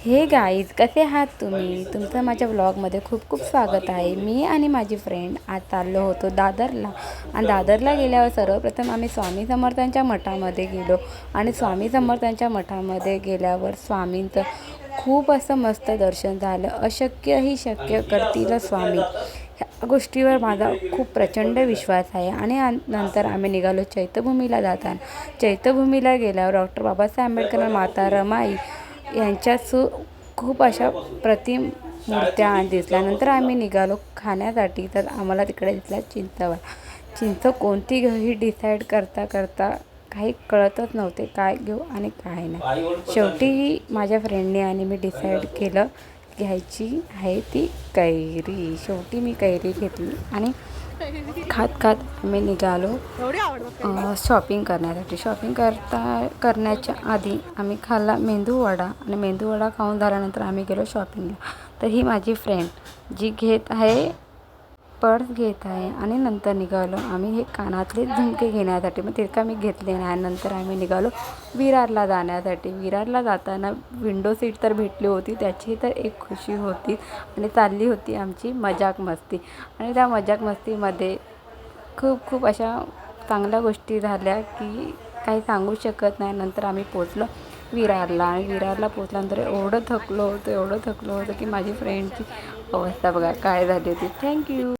हे गाईज, कसे आहात तुम्ही? तुमचं माझ्या व्लॉगमध्ये खूप खूप स्वागत आहे. मी आणि माझी फ्रेंड आज चाललो होतो दादरला. आणि दादरला गेल्यावर सर्वप्रथम आम्ही स्वामी समर्थांच्या मठामध्ये गेलो. आणि स्वामी समर्थांच्या मठामध्ये गेल्यावर स्वामींचं खूप असं मस्त दर्शन झालं. अशक्यही शक्य करतील स्वामी, ह्या गोष्टीवर माझा खूप प्रचंड विश्वास आहे. आणि नंतर आम्ही निघालो चैत्यभूमीला जाताना. चैत्यभूमीला गेल्यावर डॉक्टर बाबासाहेब आंबेडकर, माता रमाई यांच्या खूप अशा प्रतिम मूर्त्या दिसल्यानंतर आम्ही निघालो खाण्यासाठी. तर आम्हाला तिकडे दिसला चिंच कोणती घरी डिसाईड करता करता काही कळतच नव्हते काय घेऊ आणि काय नाही. शेवटी माझ्या फ्रेंडने आणि मी डिसाईड केलं घ्यायची आहे ती कैरी. शेवटी मी कैरी घेतली आणि खात खात आम्ही निघालो शॉपिंग करण्यासाठी. शॉपिंग करण्याच्या आधी आम्ही खाल्ला मेंदूवडा आणि मेंदूवडा खाऊन झाल्यानंतर आम्ही गेलो शॉपिंगला. तर ही माझी फ्रेंड जी घेत आहे, पर्स घेत आहे. आणि नंतर निघालो आम्ही हे कानातले झुमके घेण्यासाठी. मग तितका मी घेतले नाही. नंतर आम्ही निघालो विरारला जाण्यासाठी. विरारला जाताना विंडो सीट तर भेटली होती, त्याची तर एक खुशी होती. आणि चालली होती आमची मजाक मस्ती. आणि त्या मजाक मस्तीमध्ये खूप खूप अशा चांगल्या गोष्टी झाल्या की काही सांगू शकत नाही. नंतर आम्ही पोचलो विरारला. आणि विरारला पोचल्यानंतर एवढं थकलो होतो की माझी फ्रेंडची अवस्था बघा काय झाली होती. थँक्यू.